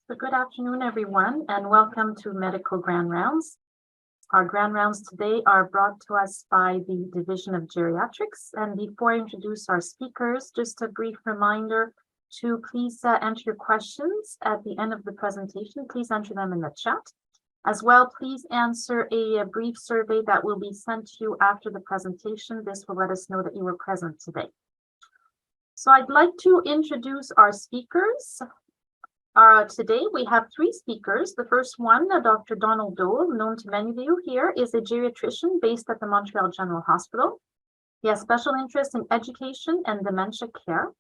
So good afternoon, everyone, and welcome to Medical Grand Rounds. Our Grand Rounds today are brought to us by the Division of Geriatrics. And before I introduce our speakers, just a brief reminder to please enter your questions at the end of the presentation. Please enter them in the chat. As well, please answer a brief survey that will be sent to you after the presentation. This will let us know that you were present today. So I'd like to introduce our speakers. Today we have three speakers. The first one, Dr. Doell, known to many of you here, is a geriatrician based at the Montreal General Hospital. He has special interest in education and dementia care.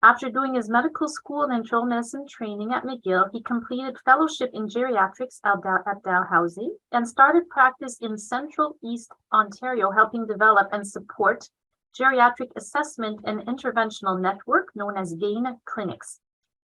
After doing his medical school and internal medicine training at McGill, he completed fellowship in geriatrics at Dalhousie and started practice in Central East Ontario, helping develop and support geriatric assessment and interventional network known as GAIN clinics.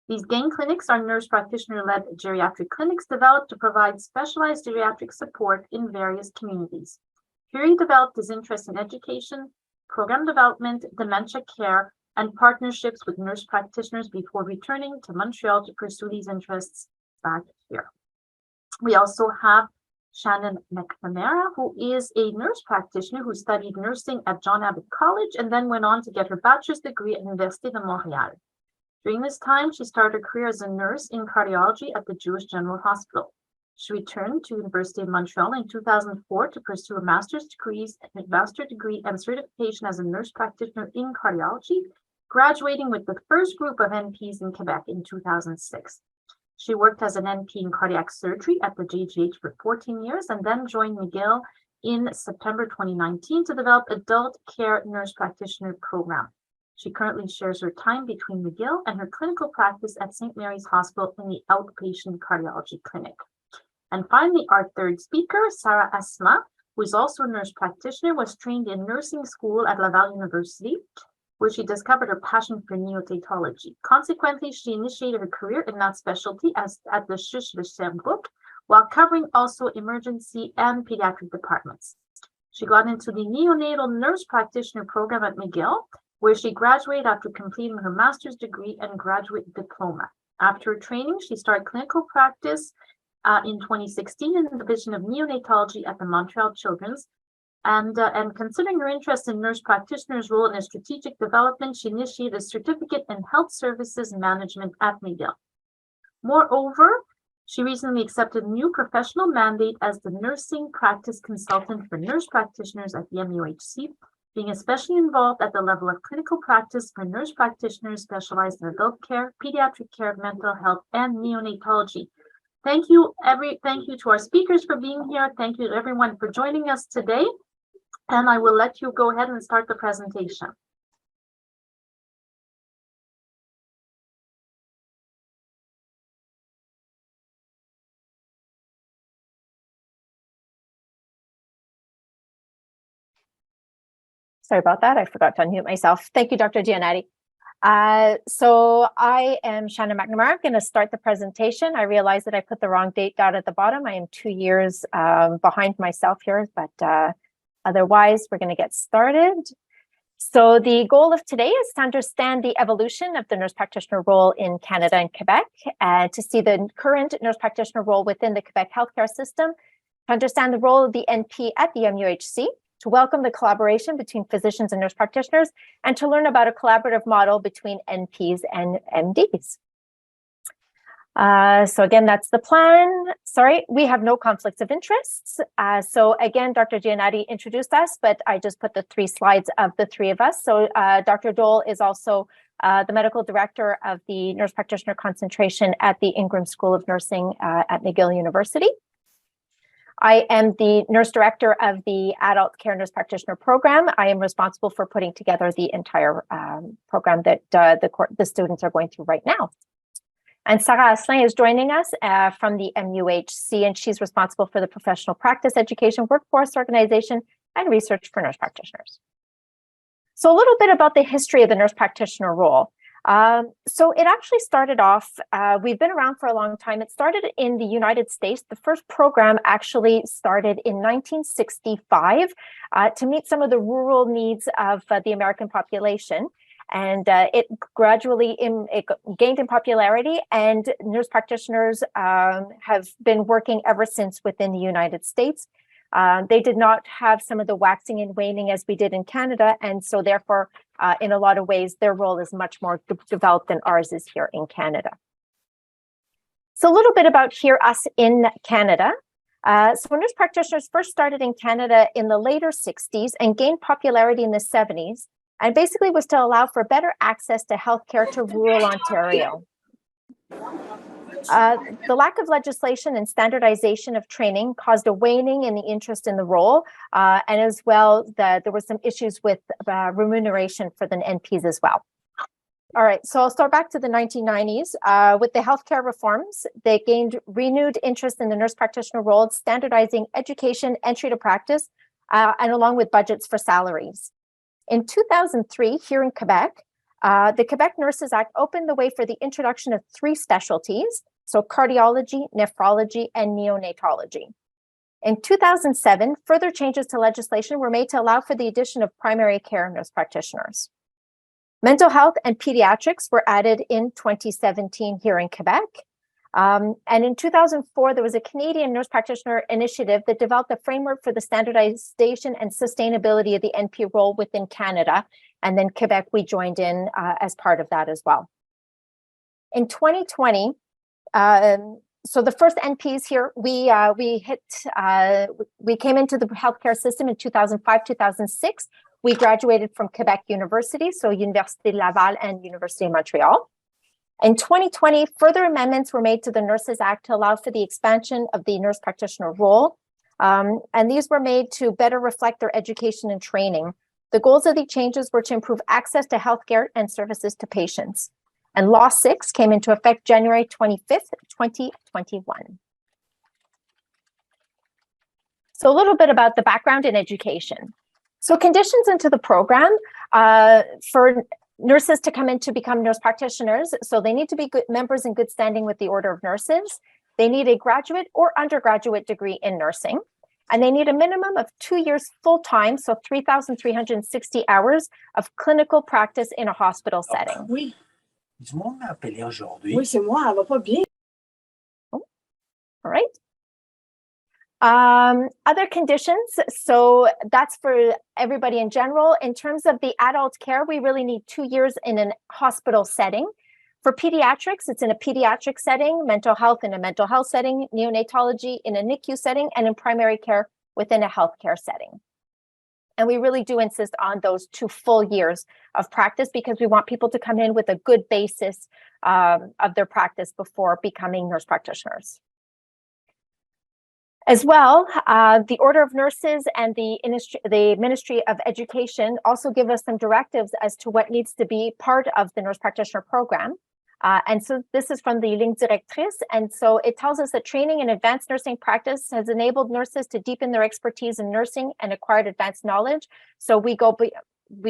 These GAIN clinics are nurse practitioner-led geriatric clinics developed to provide specialized geriatric support in various communities. Here he developed his interest in education, program development, dementia care, and partnerships with nurse practitioners before returning to Montreal to pursue these interests back here. We also have Shannon McNamara, who is a nurse practitioner who studied nursing at John Abbott College and then went on to get her bachelor's degree at Université de Montréal. During this time, she started her career as a nurse in cardiology at the Jewish General Hospital. She returned to University of Montreal in 2004 to pursue a master's degree and certification as a nurse practitioner in cardiology, graduating with the first group of NPs in Quebec in 2006. She worked as an NP in cardiac surgery at the JGH for 14 years and then joined McGill in September 2019 to develop adult care nurse practitioner program. She currently shares her time between McGill and her clinical practice at St. Mary's Hospital in the outpatient cardiology clinic. And finally, our third speaker, Sarah Asselin, who is also a nurse practitioner, was trained in nursing school at Laval University, where she discovered her passion for neonatology. Consequently, she initiated her career in that specialty at the CHUSH de Sherbrooke, while covering also emergency and pediatric departments. She got into the neonatal nurse practitioner program at McGill, where she graduated after completing her master's degree and graduate diploma. After her training, she started clinical practice in 2016 in the Division of Neonatology at the Montreal Children's. And considering her interest in nurse practitioner's role in a strategic development, she initiated a certificate in health services management at McGill. Moreover, she recently accepted a new professional mandate as the nursing practice consultant for nurse practitioners at the MUHC, being especially involved at the level of clinical practice for nurse practitioners specialized in adult care, pediatric care, mental health, and neonatology. Thank you to our speakers for being here. Thank you to everyone for joining us today. And I will let you go ahead and start the presentation. Sorry about that. I forgot to unmute myself. Thank you, Dr. Giannetti. So I am Shannon McNamara. I'm going to start the presentation. I realize that I put the wrong date down at the bottom. I am 2 years behind myself here, but otherwise we're going to get started. So the goal of today is to understand the evolution of the nurse practitioner role in Canada and Quebec, and to see the current nurse practitioner role within the Quebec healthcare system, to understand the role of the NP at the MUHC, to welcome the collaboration between physicians and nurse practitioners, and to learn about a collaborative model between NPs and MDs. So again, that's the plan. Sorry, we have no conflicts of interests. So again, Dr. Giannetti introduced us, but I just put the 3 slides of the 3 of us. So Dr. Doell is also the medical director of the nurse practitioner concentration at the Ingram School of Nursing at McGill University. I am the nurse director of the adult care nurse practitioner program. I am responsible for putting together the entire program that the students are going through right now. And Sarah Asselin is joining us from the MUHC, and she's responsible for the professional practice education, workforce organization, and research for nurse practitioners. So a little bit about the history of the nurse practitioner role. So it actually started off, we've been around for a long time. It started in the United States. The first program actually started in 1965 to meet some of the rural needs of the American population. And it gradually gained in popularity, and nurse practitioners have been working ever since within the United States. They did not have some of the waxing and waning as we did in Canada, and so therefore, in a lot of ways, their role is much more developed than ours is here in Canada. So a little bit about us in Canada. So nurse practitioners first started in Canada in the later 60s and gained popularity in the 70s, and basically was to allow for better access to healthcare to rural Ontario. The lack of legislation and standardization of training caused a waning in the interest in the role, and as well, there were some issues with remuneration for the NPs as well. All right, so I'll start back to the 1990s. With the healthcare reforms, they gained renewed interest in the nurse practitioner role, standardizing education, entry to practice, and along with budgets for salaries. In 2003, here in Quebec, the Quebec Nurses Act opened the way for the introduction of 3 specialties, so cardiology, nephrology, and neonatology. In 2007, further changes to legislation were made to allow for the addition of primary care nurse practitioners. Mental health and pediatrics were added in 2017 here in Quebec. And in 2004, there was a Canadian nurse practitioner initiative that developed a framework for the standardization and sustainability of the NP role within Canada. And then Quebec, we joined in as part of that as well. In 2020, so the first NPs here, we came into the healthcare system in 2005, 2006. We graduated from Quebec University, so Université de Laval and Université of Montreal. In 2020, further amendments were made to the Nurses Act to allow for the expansion of the nurse practitioner role. And these were made to better reflect their education and training. The goals of the changes were to improve access to healthcare and services to patients. And Law 6 came into effect January 25th, 2021. So a little bit about the background in education. So conditions into the program for nurses to come in to become nurse practitioners. So they need to be good members in good standing with the Order of Nurses. They need a graduate or undergraduate degree in nursing. And they need a minimum of 2 years full-time, so 3,360 hours of clinical practice in a hospital setting. Oui. Du monde m'a appelé aujourd'hui. Oui, c'est moi, elle va pas bien. Oh, all right. Other conditions, so that's for everybody in general. In terms of the adult care, we really need 2 years in a hospital setting. For pediatrics, it's in a pediatric setting, mental health in a mental health setting, neonatology in a NICU setting, and in primary care within a healthcare setting. And we really do insist on those 2 full years of practice because we want people to come in with a good basis of their practice before becoming nurse practitioners. As well, the Order of Nurses and the Ministry of Education also give us some directives as to what needs to be part of the nurse practitioner program. And so this is from the Ligne Directrice. And so it tells us that training in advanced nursing practice has enabled nurses to deepen their expertise in nursing and acquired advanced knowledge. So we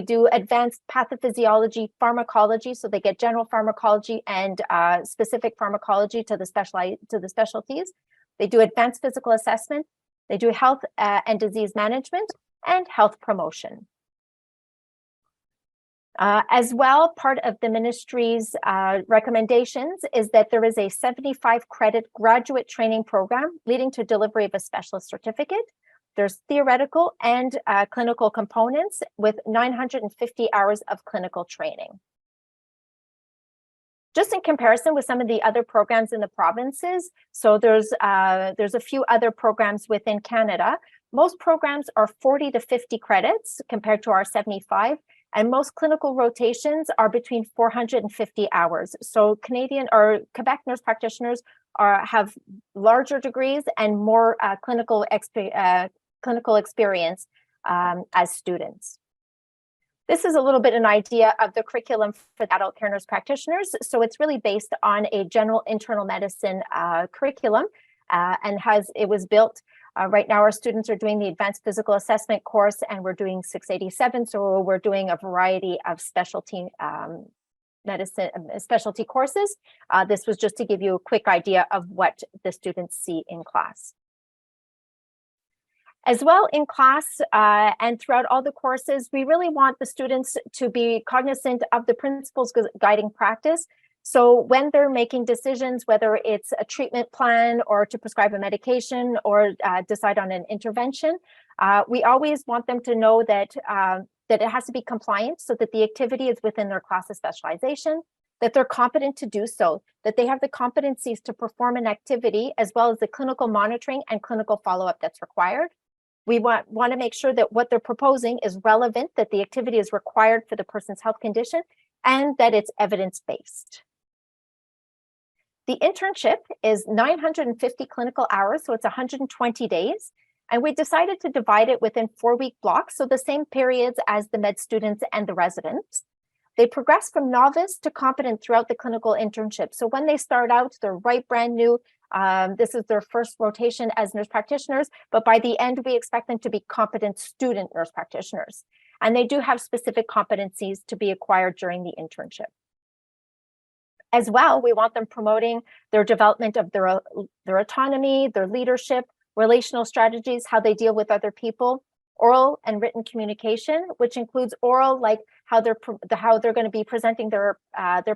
do advanced pathophysiology, pharmacology, so they get general pharmacology and specific pharmacology to the specialties. They do advanced physical assessment. They do health and disease management and health promotion. As well, part of the ministry's recommendations is that there is a 75 credit graduate training program leading to delivery of a specialist certificate. There's theoretical and clinical components with 950 hours of clinical training. Just in comparison with some of the other programs in the provinces, so there's a few other programs within Canada. Most programs are 40 to 50 credits compared to our 75, and most clinical rotations are between 450 hours. So Canadian or Quebec nurse practitioners have larger degrees and more clinical experience as students. This is a little bit an idea of the curriculum for adult care nurse practitioners. So it's really based on a general internal medicine curriculum and it was built. Right now, our students are doing the advanced physical assessment course and we're doing 687. So we're doing a variety of specialty medicine, specialty courses. This was just to give you a quick idea of what the students see in class. As well, in class and throughout all the courses, we really want the students to be cognizant of the principles guiding practice. So when they're making decisions, whether it's a treatment plan or to prescribe a medication or decide on an intervention, we always want them to know that, that it has to be compliant so that the activity is within their class of specialization, that they're competent to do so, that they have the competencies to perform an activity, as well as the clinical monitoring and clinical follow-up that's required. We want to make sure that what they're proposing is relevant, that the activity is required for the person's health condition, and that it's evidence-based. The internship is 950 clinical hours, so it's 120 days. And we decided to divide it within 4-week blocks, so the same periods as the med students and the residents. They progress from novice to competent throughout the clinical internship. So when they start out, they're right brand new. This is their first rotation as nurse practitioners, but by the end, we expect them to be competent student nurse practitioners. And they do have specific competencies to be acquired during the internship. As well, we want them promoting their development of their autonomy, their leadership, relational strategies, how they deal with other people, oral and written communication, which includes oral, like how they're going to be presenting their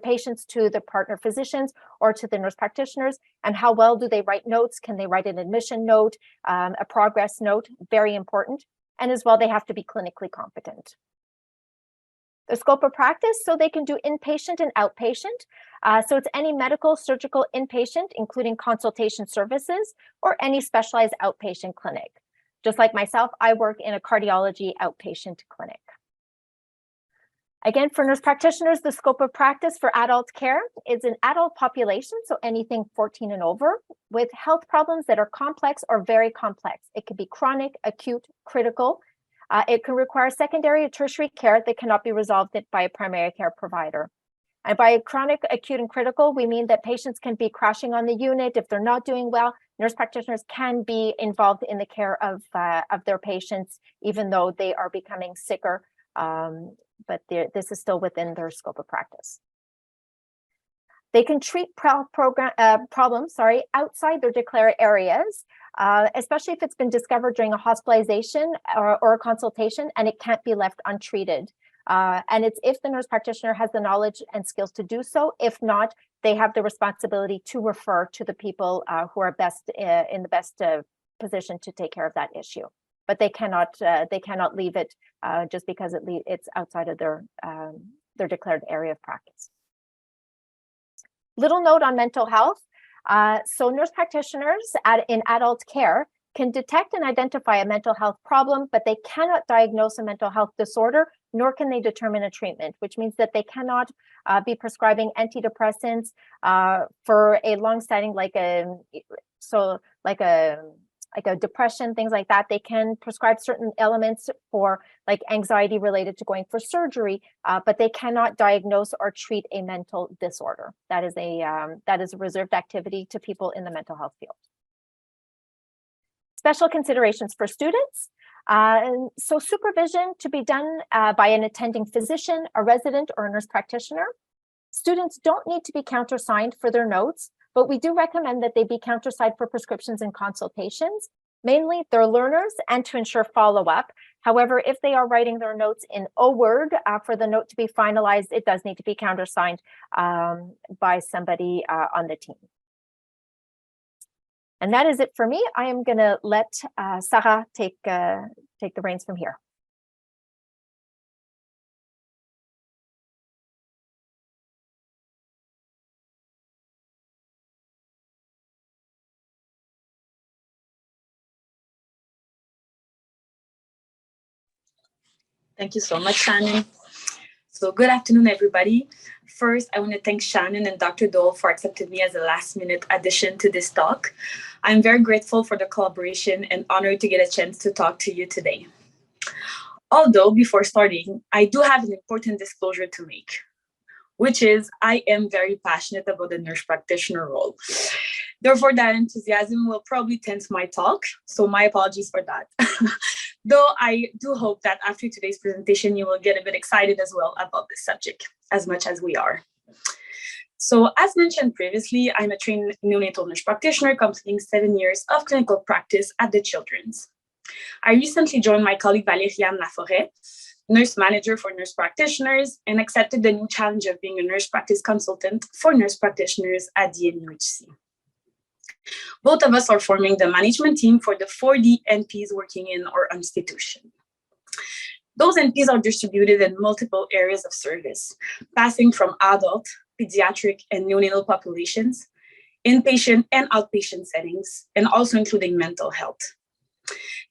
patients to the partner physicians or to the nurse practitioners, and how well do they write notes? Can they write an admission note, a progress note? Very important. And as well, they have to be clinically competent. The scope of practice, so they can do inpatient and outpatient. So it's any medical, surgical inpatient, including consultation services, or any specialized outpatient clinic. Just like myself, I work in a cardiology outpatient clinic. Again, for nurse practitioners, the scope of practice for adult care is an adult population, so anything 14 and over, with health problems that are complex or very complex. It could be chronic, acute, critical. It can require secondary or tertiary care that cannot be resolved by a primary care provider. And by chronic, acute, and critical, we mean that patients can be crashing on the unit. If they're not doing well, nurse practitioners can be involved in the care of their patients, even though they are becoming sicker, but this is still within their scope of practice. They can treat problems outside their declared areas, especially if it's been discovered during a hospitalization or a consultation and it can't be left untreated. And it's if the nurse practitioner has the knowledge and skills to do so. If not, they have the responsibility to refer to the people who are best in the best position to take care of that issue. But they cannot leave it just because it's outside of their declared area of practice. Little note on mental health. So nurse practitioners in adult care can detect and identify a mental health problem, but they cannot diagnose a mental health disorder, nor can they determine a treatment, which means that they cannot be prescribing antidepressants for a long-standing, like a depression, things like that. They can prescribe certain elements for like anxiety related to going for surgery, but they cannot diagnose or treat a mental disorder. That is a reserved activity to people in the mental health field. Special considerations for students. So supervision to be done by an attending physician, a resident, or a nurse practitioner. Students don't need to be countersigned for their notes, but we do recommend that they be countersigned for prescriptions and consultations. Mainly, they're learners and to ensure follow-up. However, if they are writing their notes in O-word for the note to be finalized, it does need to be countersigned by somebody on the team. And that is it for me. I am going to let Sarah take the reins from here. Thank you so much, Shannon. So good afternoon, everybody. First, I want to thank Shannon and Dr. Doell for accepting me as a last-minute addition to this talk. I'm very grateful for the collaboration and honored to get a chance to talk to you today. Although, before starting, I do have an important disclosure to make, which is I am very passionate about the nurse practitioner role. Therefore, that enthusiasm will probably tend to my talk, so my apologies for that. Though I do hope that after today's presentation, you will get a bit excited as well about this subject, as much as we are. So as mentioned previously, I'm a trained neonatal nurse practitioner completing 7 years of clinical practice at the Children's. I recently joined my colleague Valériane Laforêt, nurse manager for nurse practitioners, and accepted the new challenge of being a nurse practice consultant for nurse practitioners at the NUHC. Both of us are forming the management team for the 4D NPs working in our institution. Those NPs are distributed in multiple areas of service, passing from adult, pediatric, and neonatal populations, inpatient and outpatient settings, and also including mental health.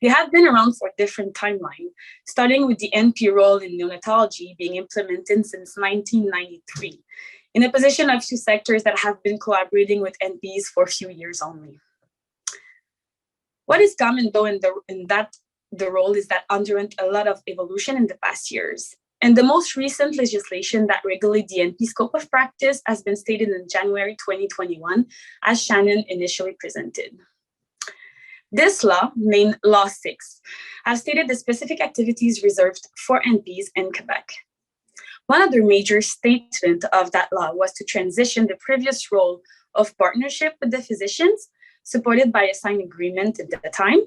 They have been around for different timelines, starting with the NP role in neonatology being implemented since 1993, in a position of two sectors that have been collaborating with NPs for a few years only. What is common though in the role is that underwent a lot of evolution in the past years. And the most recent legislation that regulates the NP scope of practice has been stated in January 2021, as Shannon initially presented. This law, named Law 6, has stated the specific activities reserved for NPs in Quebec. One of the major statements of that law was to transition the previous role of partnership with the physicians, supported by a signed agreement at the time,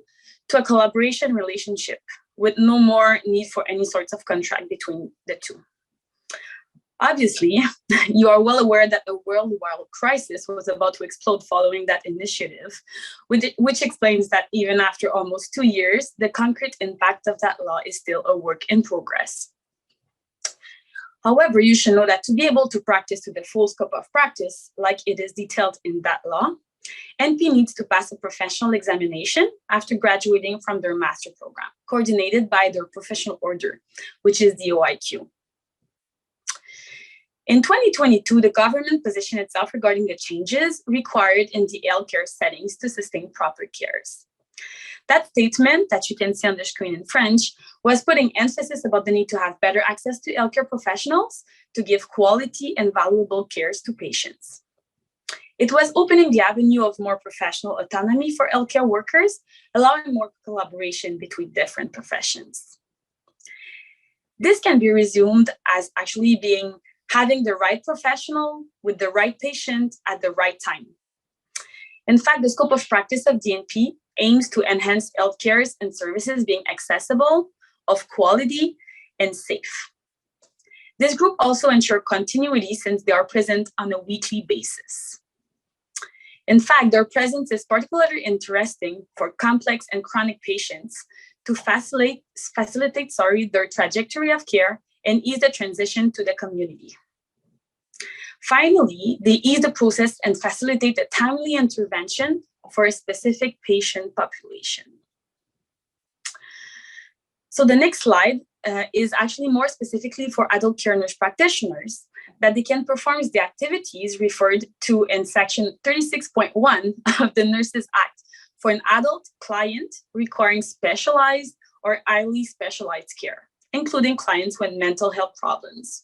to a collaboration relationship with no more need for any sorts of contract between the two. Obviously, you are well aware that a worldwide crisis was about to explode following that initiative, which explains that even after almost 2 years, the concrete impact of that law is still a work in progress. However, you should know that to be able to practice to the full scope of practice, like it is detailed in that law, NP needs to pass a professional examination after graduating from their master program, coordinated by their professional order, which is the OIQ. In 2022, the government positioned itself regarding the changes required in the healthcare settings to sustain proper cares. That statement that you can see on the screen in French was putting emphasis about the need to have better access to healthcare professionals to give quality and valuable cares to patients. It was opening the avenue of more professional autonomy for healthcare workers, allowing more collaboration between different professions. This can be resumed as actually having the right professional with the right patient at the right time. In fact, the scope of practice of DNP aims to enhance healthcare and services being accessible, of quality, and safe. This group also ensures continuity since they are present on a weekly basis. In fact, their presence is particularly interesting for complex and chronic patients to facilitate their trajectory of care and ease the transition to the community. Finally, they ease the process and facilitate the timely intervention for a specific patient population. So the next slide is actually more specifically for adult care nurse practitioners, that they can perform the activities referred to in section 36.1 of the Nurses Act for an adult client requiring specialized or highly specialized care, including clients with mental health problems.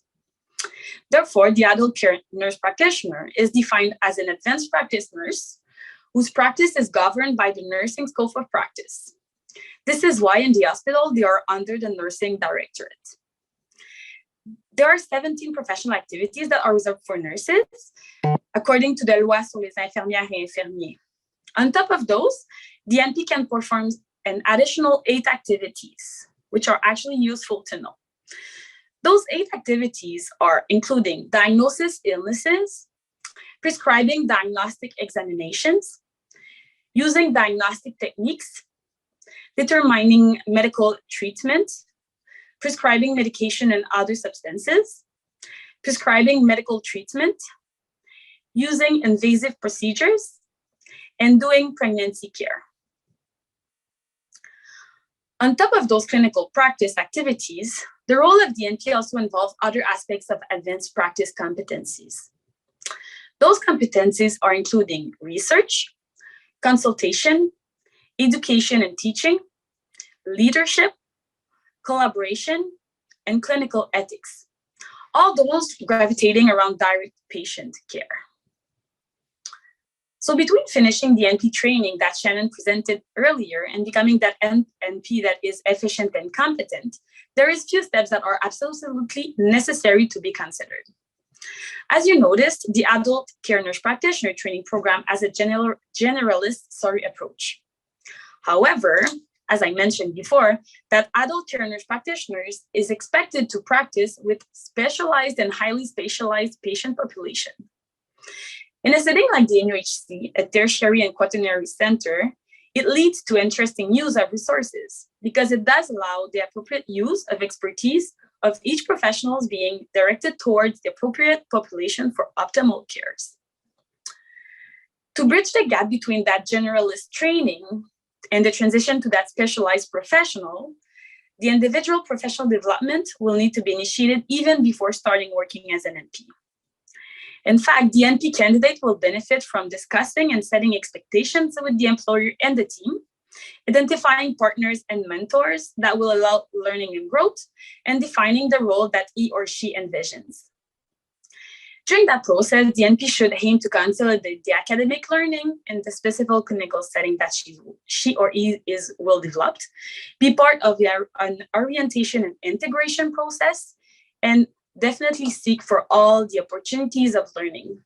Therefore, the adult care nurse practitioner is defined as an advanced practice nurse whose practice is governed by the nursing scope of practice. This is why in the hospital, they are under the nursing directorate. There are 17 professional activities that are reserved for nurses, according to the Loi sur les infirmières et infirmiers. On top of those, the NP can perform an additional 8 activities, which are actually useful to know. Those 8 activities are including diagnosis illnesses, prescribing diagnostic examinations, using diagnostic techniques, determining medical treatment, prescribing medication and other substances, prescribing medical treatment, using invasive procedures, and doing pregnancy care. On top of those clinical practice activities, the role of the NP also involves other aspects of advanced practice competencies. Those competencies are including research, consultation, education and teaching, leadership, collaboration, and clinical ethics, all those gravitating around direct patient care. So between finishing the NP training that Shannon presented earlier and becoming that NP that is efficient and competent, there is few steps that are absolutely necessary to be considered. As you noticed, the adult care nurse practitioner training program has a generalist approach. However, as I mentioned before, that adult care nurse practitioners is expected to practice with specialized and highly specialized patient population. In a setting like the NUHC, a tertiary and quaternary center, it leads to interesting use of resources because it does allow the appropriate use of expertise of each professional being directed towards the appropriate population for optimal cares. To bridge the gap between that generalist training and the transition to that specialized professional, the individual professional development will need to be initiated even before starting working as an NP. In fact, the NP candidate will benefit from discussing and setting expectations with the employer and the team, identifying partners and mentors that will allow learning and growth, and defining the role that he or she envisions. During that process, the NP should aim to consolidate the academic learning in the specific clinical setting that she or he will develop, be part of an orientation and integration process, and definitely seek for all the opportunities of learning.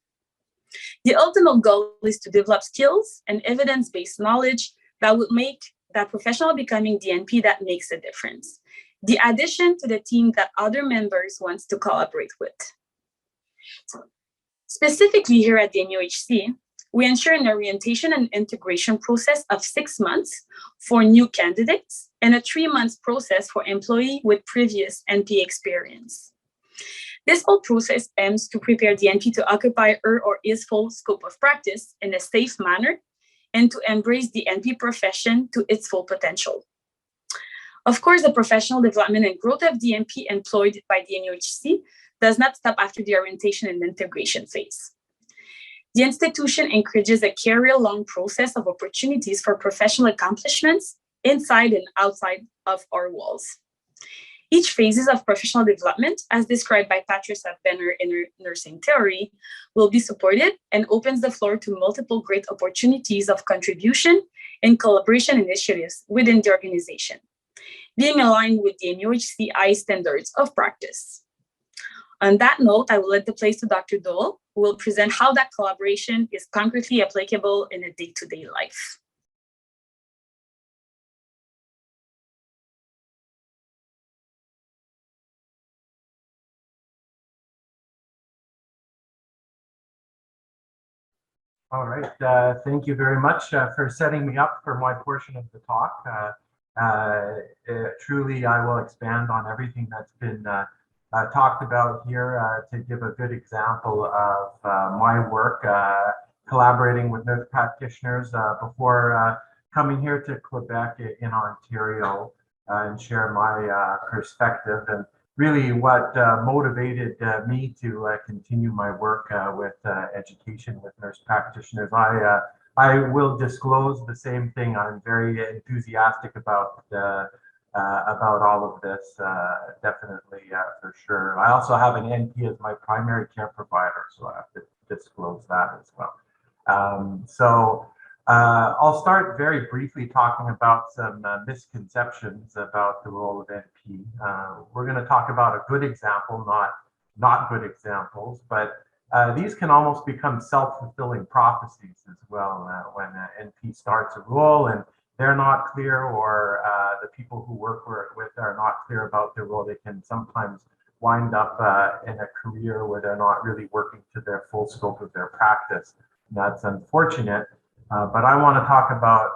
The ultimate goal is to develop skills and evidence-based knowledge that would make that professional becoming the NP that makes a difference. The addition to the team that other members want to collaborate with. Specifically here at the NUHC, we ensure an orientation and integration process of 6 months for new candidates and a 3-month process for employee with previous NP experience. This whole process aims to prepare the NP to occupy her or his full scope of practice in a safe manner and to embrace the NP profession to its full potential. Of course, the professional development and growth of the NP employed by the NUHC does not stop after the orientation and integration phase. The institution encourages a career-long process of opportunities for professional accomplishments inside and outside of our walls. Each phases of professional development, as described by Patricia Benner in her nursing theory, will be supported and opens the floor to multiple great opportunities of contribution and collaboration initiatives within the organization, being aligned with the NUHC high standards of practice. On that note, I will let the place to Dr. Doell, who will present how that collaboration is concretely applicable in a day-to-day life. All right, thank you very much for setting me up for my portion of the talk. Truly, I will expand on everything that's been talked about here to give a good example of my work collaborating with nurse practitioners before coming here to Quebec in Ontario and share my perspective and really what motivated me to continue my work with education with nurse practitioners. I will disclose the same thing. I'm very enthusiastic about all of this, definitely, for sure. I also have an NP as my primary care provider, so I have to disclose that as well. I'll start very briefly talking about some misconceptions about the role of NP. We're going to talk about a good example, not good examples, but these can almost become self-fulfilling prophecies as well when an NP starts a role and they're not clear, or the people who work with are not clear about their role. They can sometimes wind up in a career where they're not really working to their full scope of their practice. And that's unfortunate. But I want to talk about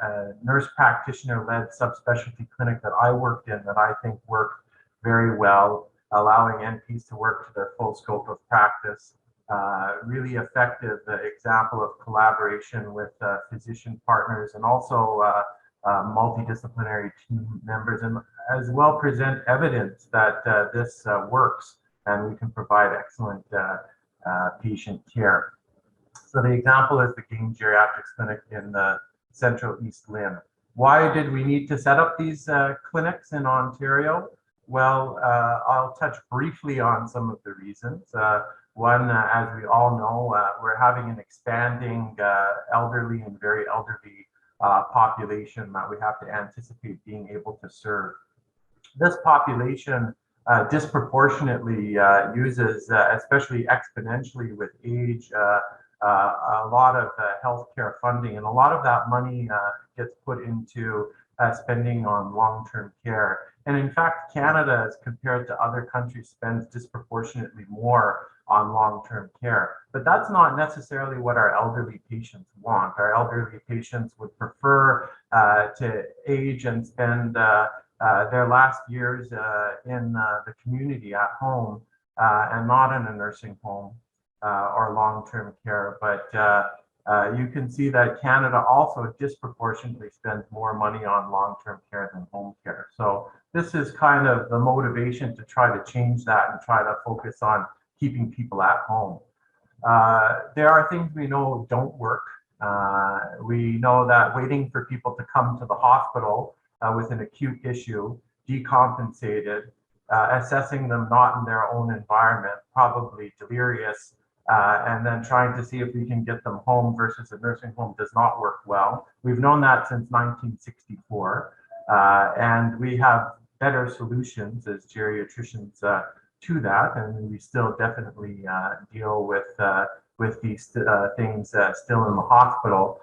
a nurse practitioner-led subspecialty clinic that I worked in that I think worked very well, allowing NPs to work to their full scope of practice. Really effective example of collaboration with physician partners and also multidisciplinary team members, and as well present evidence that this works and we can provide excellent patient care. So the example is the Gain Geriatrics Clinic in the Central East Limb. Why did we need to set up these clinics in Ontario? Well, I'll touch briefly on some of the reasons. One, as we all know, we're having an expanding elderly and very elderly population that we have to anticipate being able to serve. This population disproportionately uses, especially exponentially with age, a lot of healthcare funding, and a lot of that money gets put into spending on long-term care. And in fact, Canada, as compared to other countries, spends disproportionately more on long-term care. But that's not necessarily what our elderly patients want. Our elderly patients would prefer to age and spend their last years in the community at home and not in a nursing home or long-term care. But you can see that Canada also disproportionately spends more money on long-term care than home care. So this is kind of the motivation to try to change that and try to focus on keeping people at home. There are things we know don't work. We know that waiting for people to come to the hospital with an acute issue, decompensated, assessing them not in their own environment, probably delirious, and then trying to see if we can get them home versus a nursing home does not work well. We've known that since 1964, and we have better solutions as geriatricians to that, and we still definitely deal with these things still in the hospital.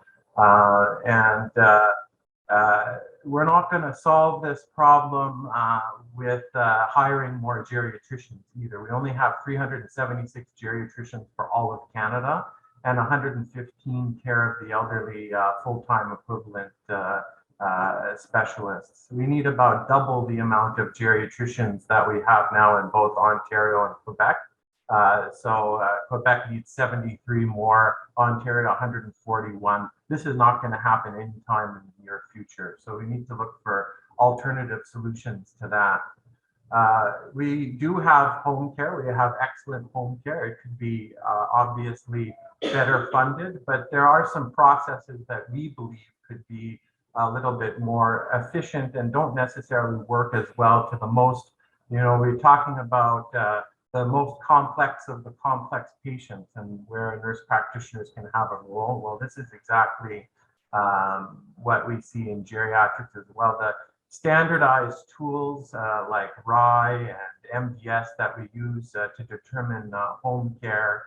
We're not going to solve this problem with hiring more geriatricians either. We only have 376 geriatricians for all of Canada and 115 care of the elderly full-time equivalent specialists. We need about double the amount of geriatricians that we have now in both Ontario and Quebec. Quebec needs 73 more, Ontario 141. This is not going to happen anytime in the near future. So we need to look for alternative solutions to that. We do have home care. We have excellent home care. It could be obviously better funded, but there are some processes that we believe could be a little bit more efficient and don't necessarily work as well to the most, we're talking about the most complex of the complex patients and where nurse practitioners can have a role. Well, this is exactly what we see in geriatrics as well. The standardized tools like RAI and MDS that we use to determine home care,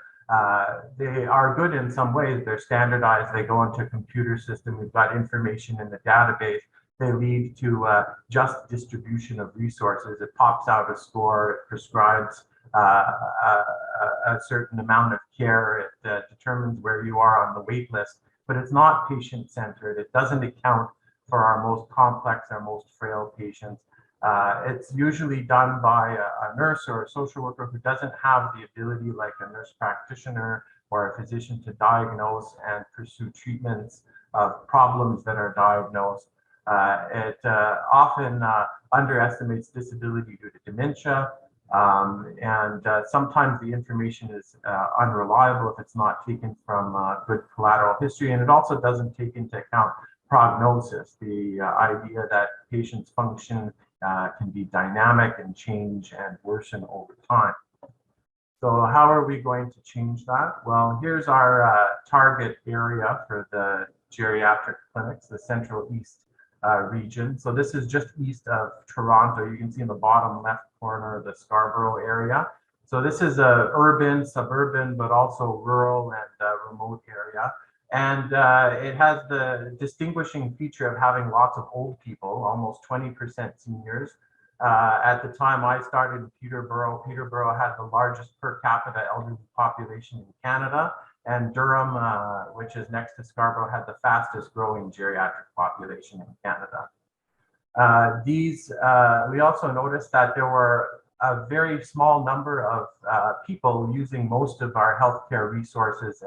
they are good in some ways. They're standardized, they go into a computer system, we've got information in the database. They lead to just distribution of resources. It pops out a score, it prescribes a certain amount of care. It determines where you are on the wait list, but it's not patient-centered. It doesn't account for our most complex, our most frail patients. It's usually done by a nurse or a social worker who doesn't have the ability, like a nurse practitioner or a physician, to diagnose and pursue treatments of problems that are diagnosed. It often underestimates disability due to dementia. Sometimes the information is unreliable if it's not taken from good collateral history, and it also doesn't take into account prognosis, the idea that patients' function can be dynamic and change and worsen over time. So how are we going to change that? Well, here's our target area for the geriatric clinics, the Central East region. So this is just east of Toronto. You can see in the bottom left corner the Scarborough area. So this is a urban, suburban, but also rural and remote area. And it has the distinguishing feature of having lots of old people, almost 20% seniors. At the time I started in Peterborough had the largest per capita elderly population in Canada, and Durham, which is next to Scarborough, had the fastest growing geriatric population in Canada. We also noticed that there were a very small number of people using most of our healthcare resources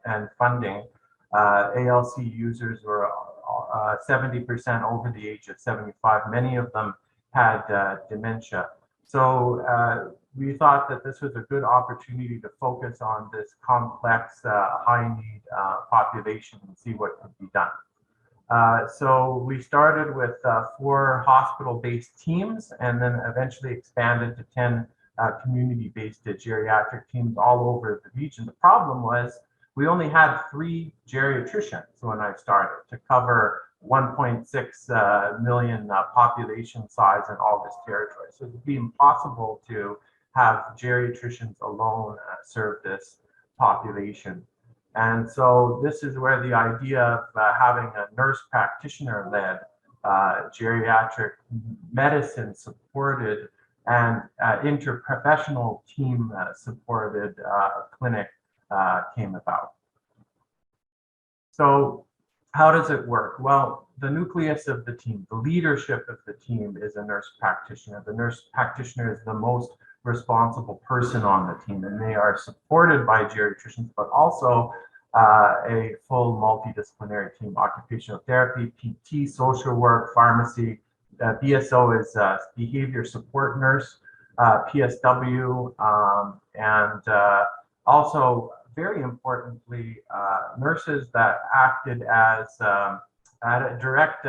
and funding. ALC users were 70% over the age of 75. Many of them had dementia. So we thought that this was a good opportunity to focus on this complex, high-need population and see what could be done. So we started with 4 hospital-based teams and then eventually expanded to 10 community-based geriatric teams all over the region. The problem was we only had 3 geriatricians when I started to cover 1.6 million population size in all this territory. So it would be impossible to have geriatricians alone serve this population. And so this is where the idea of having a nurse practitioner-led geriatric medicine supported and interprofessional team supported clinic came about. So how does it work? Well, the nucleus of the team, the leadership of the team is a nurse practitioner. The nurse practitioner is the most responsible person on the team, and they are supported by geriatricians, but also a full multidisciplinary team: occupational therapy, PT, social work, pharmacy. BSO is behavior support nurse, PSW, and also, very importantly, nurses that acted as at a direct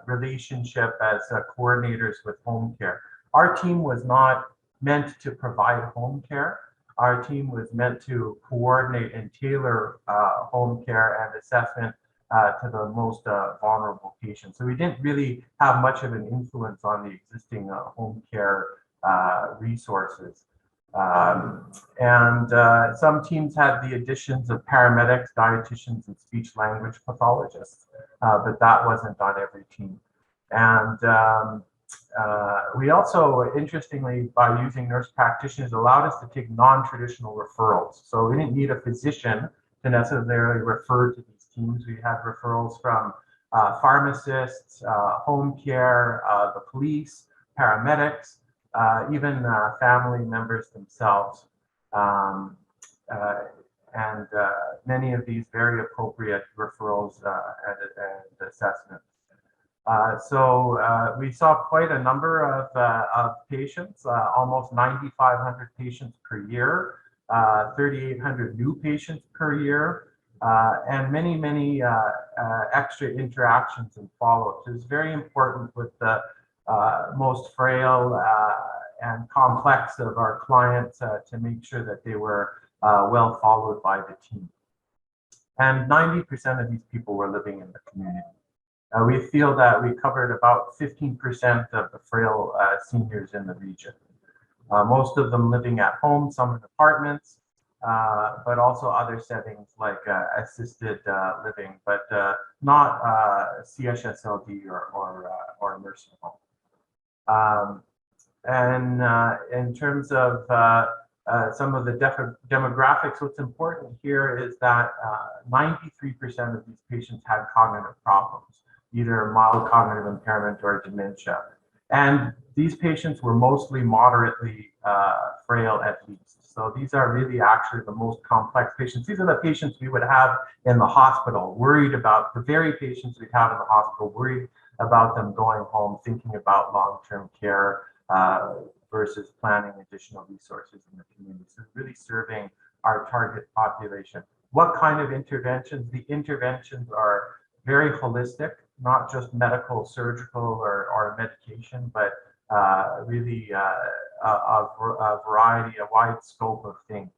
relationship as coordinators with home care. Our team was not meant to provide home care. Our team was meant to coordinate and tailor home care and assessment to the most vulnerable patients. So we didn't really have much of an influence on the existing home care resources. Some teams had the additions of paramedics, dietitians, and speech language pathologists, but that wasn't on every team. And we also, interestingly, by using nurse practitioners, allowed us to take non-traditional referrals. So we didn't need a physician to necessarily refer to these teams. We had referrals from pharmacists, home care, the police, paramedics, even family members themselves, and many of these very appropriate referrals and assessments. So we saw quite a number of patients, almost 9,500 patients per year, 3,800 new patients per year, and many extra interactions and follow-ups. It's very important with the most frail and complex of our clients to make sure that they were well followed by the team. And 90% of these people were living in the community. We feel that we covered about 15% of the frail seniors in the region. Most of them living at home, some in apartments, but also other settings like assisted living, but not CHSLD or nursing home. And in terms of some of the demographics, what's important here is that 93% of these patients had cognitive problems, either mild cognitive impairment or dementia. And these patients were mostly moderately frail at least. So these are really actually the most complex patients. These are the patients we would have in the hospital, worried about the very patients we'd have in the hospital, worried about them going home, thinking about long-term care versus planning additional resources in the community. So really serving our target population. What kind of interventions? The interventions are very holistic, not just medical, surgical, or medication, but really a variety, a wide scope of things.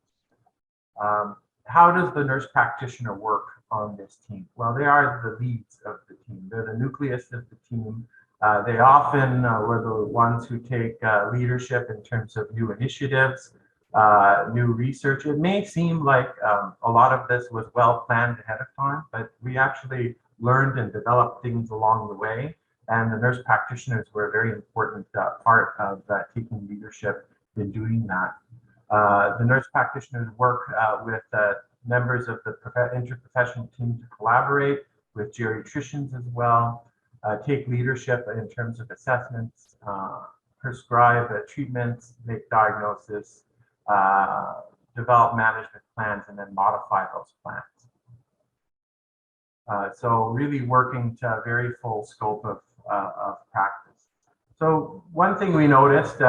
How does the nurse practitioner work on this team? Well, they are the leads of the team. They're the nucleus of the team. They often were the ones who take leadership in terms of new initiatives, new research. It may seem like a lot of this was well planned ahead of time, but we actually learned and developed things along the way. And the nurse practitioners were a very important part of taking leadership in doing that. The nurse practitioners work with members of the interprofessional team to collaborate with geriatricians as well, take leadership in terms of assessments, prescribe treatments, make diagnosis, develop management plans, and then modify those plans. So really working to a very full scope of practice. So one thing we noticed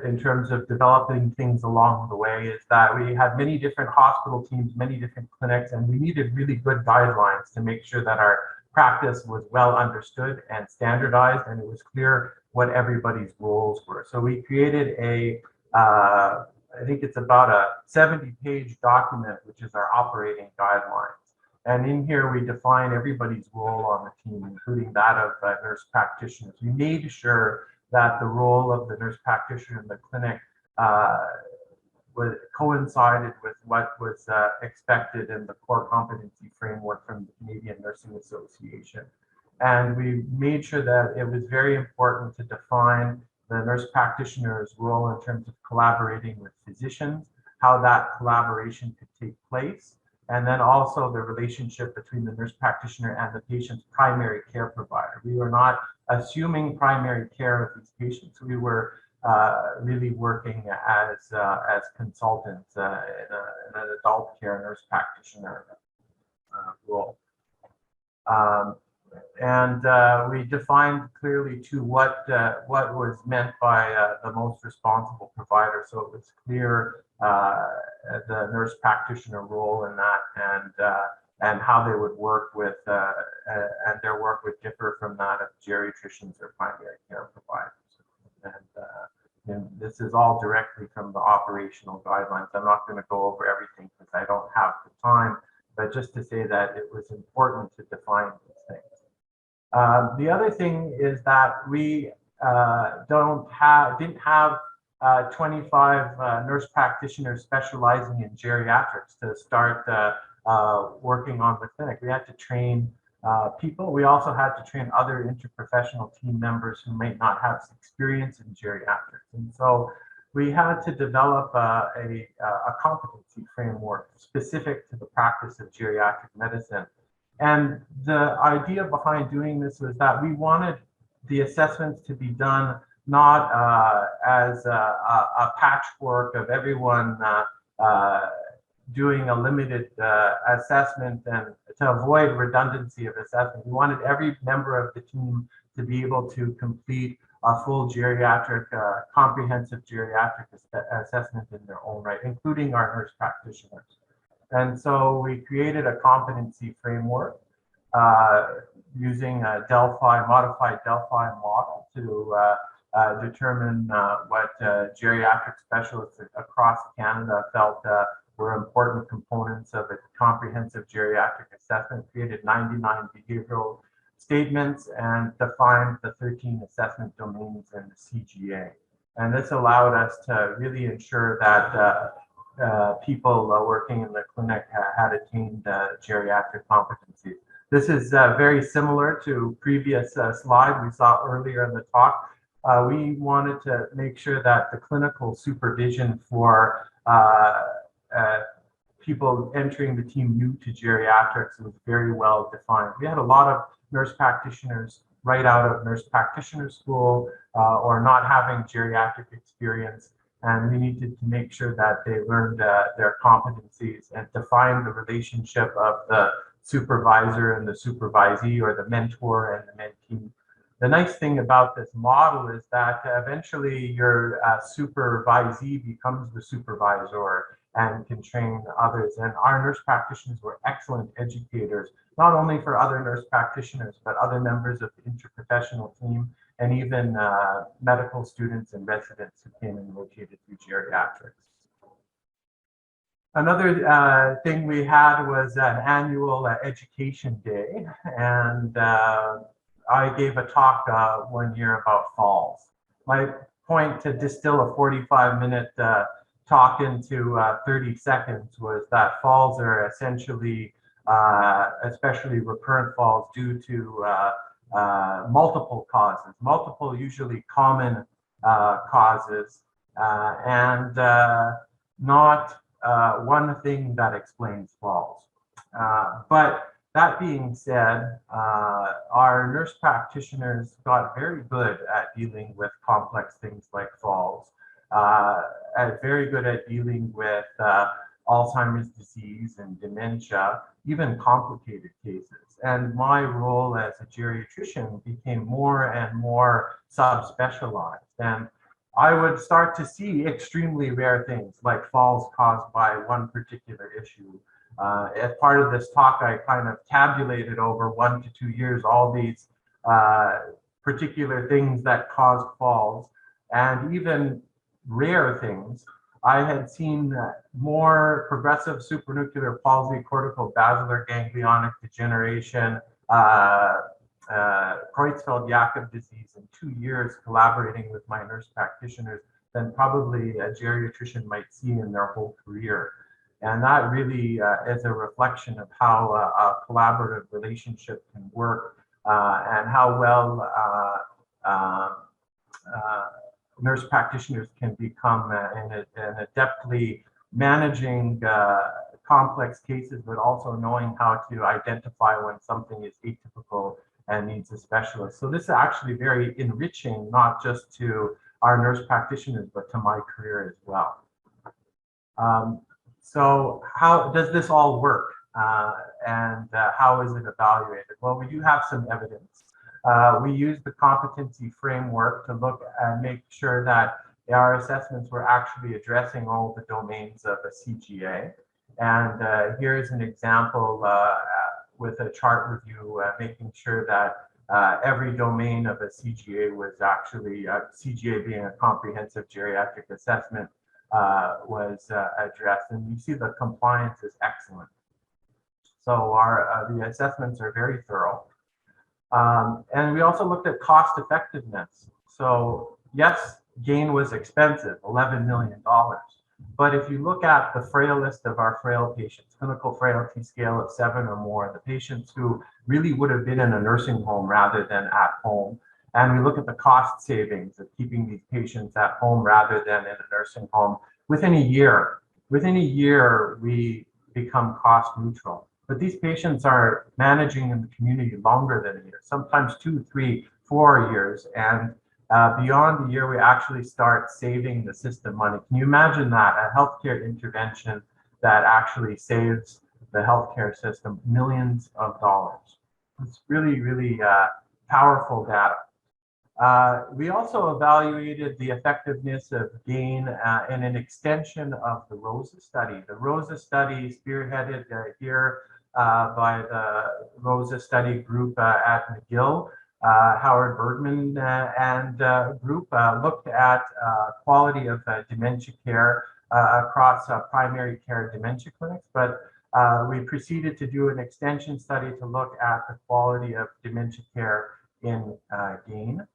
in terms of developing things along the way is that we had many different hospital teams, many different clinics, and we needed really good guidelines to make sure that our practice was well understood and standardized, and it was clear what everybody's roles were. So we created I think it's about a 70-page document, which is our operating guidelines. And in here, we define everybody's role on the team, including that of nurse practitioners. We made sure that the role of the nurse practitioner in the clinic coincided with what was expected in the core competency framework from the Canadian Nursing Association. And we made sure that it was very important to define the nurse practitioner's role in terms of collaborating with physicians, how that collaboration could take place, and then also the relationship between the nurse practitioner and the patient's primary care provider. We were not assuming primary care of these patients. We were really working as consultants in an adult care nurse practitioner role. We defined clearly to what was meant by the most responsible provider. So it was clear the nurse practitioner role in that, and how they would work with, and their work would differ from that of geriatricians or primary care providers. And this is all directly from the operational guidelines. I'm not going to go over everything because I don't have the time, but just to say that it was important to define these things. The other thing is that we didn't have 25 nurse practitioners specializing in geriatrics to start working on the clinic. We had to train people. We also had to train other interprofessional team members who might not have experience in geriatrics. And so we had to develop a competency framework specific to the practice of geriatric medicine. And the idea behind doing this was that we wanted the assessments to be done not as a patchwork of everyone doing a limited assessment, and to avoid redundancy of assessment. We wanted every member of the team to be able to complete a full geriatric, comprehensive geriatric assessment in their own right, including our nurse practitioners. And so we created a competency framework using a modified Delphi model to determine what geriatric specialists across Canada felt were important components of a comprehensive geriatric assessment, created 99 behavioral statements, and defined the 13 assessment domains in the CGA. And this allowed us to really ensure that people working in the clinic had attained geriatric competencies. This is very similar to previous slide we saw earlier in the talk. We wanted to make sure that the clinical supervision for people entering the team new to geriatrics was very well defined. We had a lot of nurse practitioners right out of nurse practitioner school or not having geriatric experience, and we needed to make sure that they learned their competencies and define the relationship of the supervisor and the supervisee, or the mentor and the mentee. The nice thing about this model is that eventually your supervisee becomes the supervisor and can train others. And our nurse practitioners were excellent educators, not only for other nurse practitioners, but other members of the interprofessional team, and even medical students and residents who came and rotated through geriatrics. Another thing we had was an annual education day, and I gave a talk 1 year about falls. My point to distill a 45-minute talk into 30 seconds was that falls are essentially, especially recurrent falls, due to multiple causes, multiple usually common causes, and not one thing that explains falls. But that being said, our nurse practitioners got very good at dealing with complex things like falls, very good at dealing with Alzheimer's disease and dementia, even complicated cases. And my role as a geriatrician became more and more subspecialized. And I would start to see extremely rare things like falls caused by one particular issue. As part of this talk, I kind of tabulated over 1 to 2 years all these particular things that caused falls, and even rare things. I had seen more progressive supranuclear palsy, cortical basilar ganglionic degeneration, Creutzfeldt-Jakob disease in 2 years collaborating with my nurse practitioners than probably a geriatrician might see in their whole career. And that really is a reflection of how a collaborative relationship can work and how well nurse practitioners can become in adeptly managing complex cases, but also knowing how to identify when something is atypical and needs a specialist. So this is actually very enriching, not just to our nurse practitioners, but to my career as well. So how does this all work and how is it evaluated? Well, we do have some evidence. We use the competency framework to look and make sure that our assessments were actually addressing all the domains of a CGA. And here's an example with a chart review, making sure that every domain of a CGA was actually, CGA being a comprehensive geriatric assessment, was addressed. And you see the compliance is excellent. So the assessments are very thorough. And we also looked at cost effectiveness. So yes, gain was expensive, $11 million. But if you look at the frailest of our frail patients, clinical frailty scale of 7 or more, the patients who really would have been in a nursing home rather than at home, and we look at the cost savings of keeping these patients at home rather than in a nursing home, within a year, we become cost neutral. But these patients are managing in the community longer than a year, sometimes 2, 3, 4 years. And beyond a year, we actually start saving the system money. Can you imagine that? A healthcare intervention that actually saves the healthcare system millions of dollars. It's really, really powerful data. We also evaluated the effectiveness of GAIN in an extension of the ROSA study. The ROSA study, spearheaded here by the ROSA study group at McGill, Howard Bergman and group, looked at quality of dementia care across primary care dementia clinics, but we proceeded to do an extension study to look at the quality of dementia care in GAIN.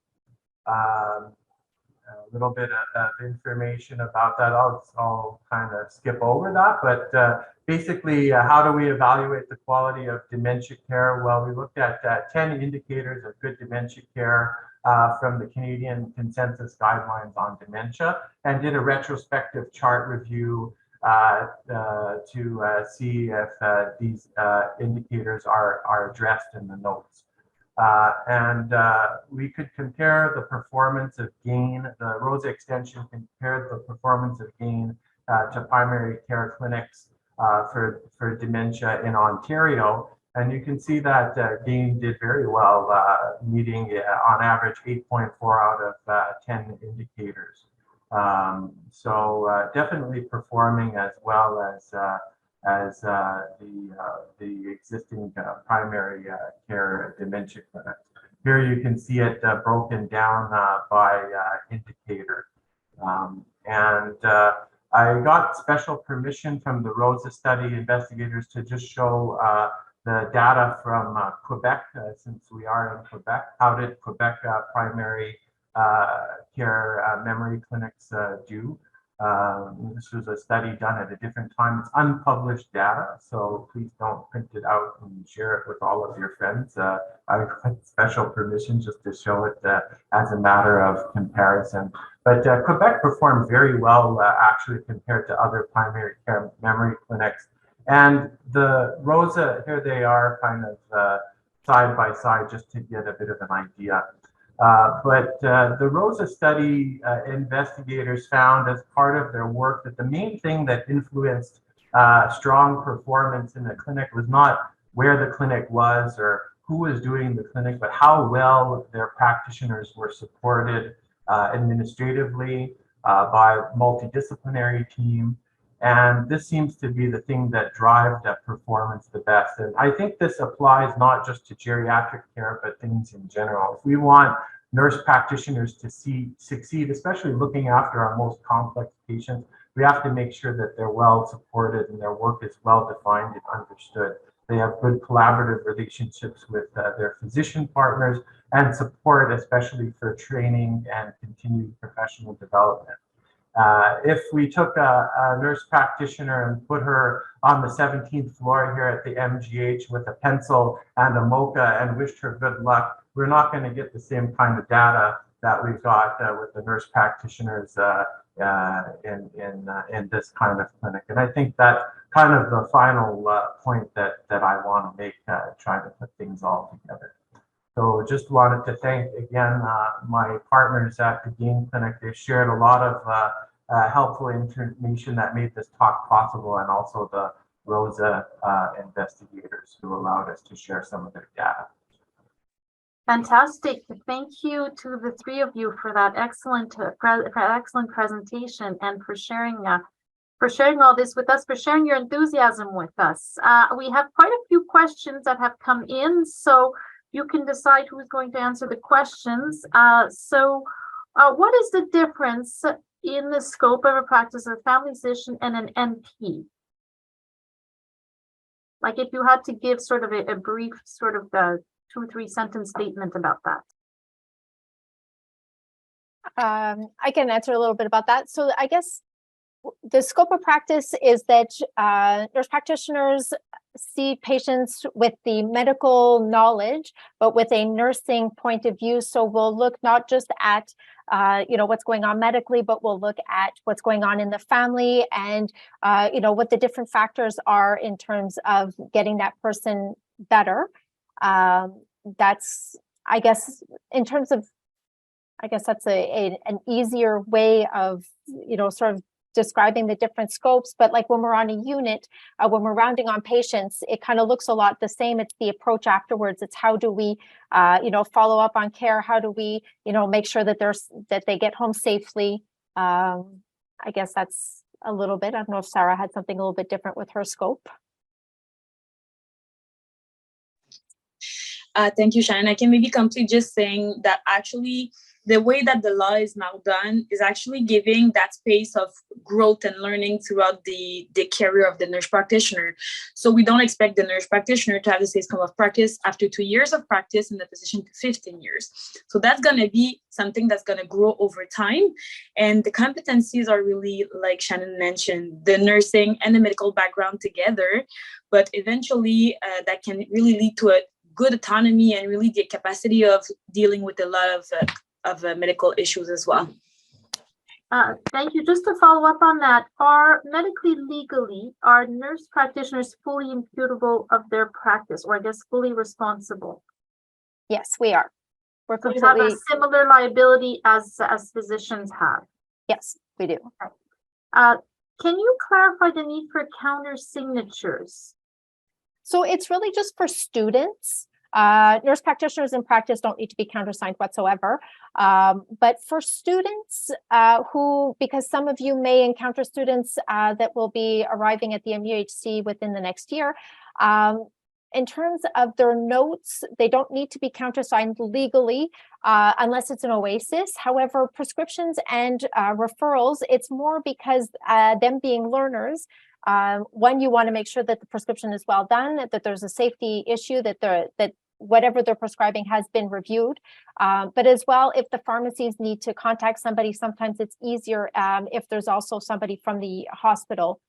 A little bit of information about that. I'll kind of skip over that, but basically, how do we evaluate the quality of dementia care? Well, we looked at 10 indicators of good dementia care from the Canadian Consensus Guidelines on Dementia, and did a retrospective chart review to see if these indicators are addressed in the notes. And we could compare the performance of GAIN. The ROSA extension compared the performance of GAIN to primary care clinics for dementia in Ontario. And you can see that GAIN did very well, meeting on average 8.4 out of 10 indicators. So definitely performing as well as the existing primary care dementia clinics. Here you can see it broken down by indicator. I got special permission from the ROSA study investigators to just show the data from Quebec, since we are in Quebec. How did Quebec primary care memory clinics do? This was a study done at a different time. It's unpublished data, so please don't print it out and share it with all of your friends. I got special permission just to show it as a matter of comparison. But Quebec performed very well, actually, compared to other primary care memory clinics. And the ROSA, here they are kind of side by side, just to get a bit of an idea. But the ROSA study investigators found as part of their work that the main thing that influenced strong performance in the clinic was not where the clinic was or who was doing the clinic, but how well their practitioners were supported administratively by a multidisciplinary team. And this seems to be the thing that drives that performance the best. And I think this applies not just to geriatric care, but things in general. If we want nurse practitioners to succeed, especially looking after our most complex patients, we have to make sure that they're well supported and their work is well defined and understood. They have good collaborative relationships with their physician partners and support, especially for training and continued professional development. If we took a nurse practitioner and put her on the 17th floor here at the MGH with a pencil and a mocha and wished her good luck, we're not going to get the same kind of data that we've got with the nurse practitioners in this kind of clinic. And I think that's kind of the final point that I want to make, trying to put things all together. So just wanted to thank again my partners at the Gain Clinic. They shared a lot of helpful information that made this talk possible, and also the ROSA investigators who allowed us to share some of their data. Fantastic. Thank you to the three of you for that excellent presentation, and for sharing all this with us, for sharing your enthusiasm with us. We have quite a few questions that have come in, so you can decide who's going to answer the questions. What is the difference in the scope of a practice of a family physician and an NP? Like, if you had to give sort of a brief sort of 2-3 sentence statement about that. I can answer a little bit about that. So I guess the scope of practice is that nurse practitioners see patients with the medical knowledge, but with a nursing point of view. So we'll look not just at what's going on medically, but we'll look at what's going on in the family, and what the different factors are in terms of getting that person better. That's, I guess, in terms of, I guess that's an easier way of sort of describing the different scopes. But like when we're on a unit, when we're rounding on patients, it kind of looks a lot the same. It's the approach afterwards. It's how do we follow up on care? How do we make sure that they get home safely? I guess that's a little bit. I don't know if Sarah had something a little bit different with her scope. Thank you, Shannon. I can maybe complete just saying that actually the way that the law is now done is actually giving that space of growth and learning throughout the career of the nurse practitioner. So we don't expect the nurse practitioner to have the same scope of practice after 2 years of practice in the position to 15 years. So that's going to be something that's going to grow over time. And the competencies are really, like Shannon mentioned, the nursing and the medical background together. But eventually that can really lead to a good autonomy and really the capacity of dealing with a lot of medical issues as well. Thank you. Just to follow up on that, legally, are nurse practitioners fully imputable of their practice, or I guess fully responsible? Yes, we are. We're completely... We have a similar liability as physicians have. Yes, we do. Okay. Can you clarify the need for counter signatures? So it's really just for students. Nurse practitioners in practice don't need to be countersigned whatsoever. But for students because some of you may encounter students that will be arriving at the MUHC within the next year, in terms of their notes, they don't need to be countersigned legally unless it's an OASIS. However, prescriptions and referrals, it's more because them being learners, one, you want to make sure that the prescription is well done, that there's a safety issue, that whatever they're prescribing has been reviewed. But as well, if the pharmacies need to contact somebody, sometimes it's easier if there's also somebody from the hospital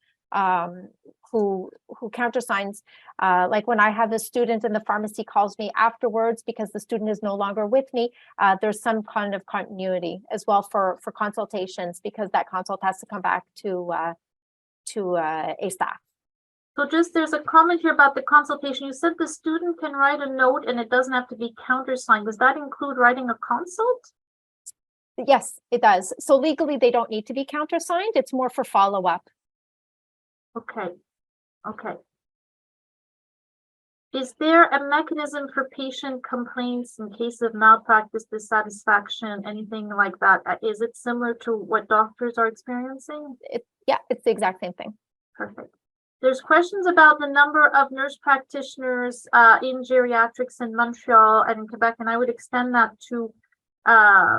who countersigns. Like when I have a student and the pharmacy calls me afterwards because the student is no longer with me, there's some kind of continuity as well for consultations, because that consult has to come back to a staff. So there's a comment here about the consultation. You said the student can write a note and it doesn't have to be countersigned. Does that include writing a consult? Yes, it does. So legally, they don't need to be countersigned. It's more for follow-up. Okay. Is there a mechanism for patient complaints in case of malpractice, dissatisfaction, anything like that? Is it similar to what doctors are experiencing? Yeah, it's the exact same thing. Perfect. There's questions about the number of nurse practitioners in geriatrics in Montreal and in Quebec, and I would extend that to, at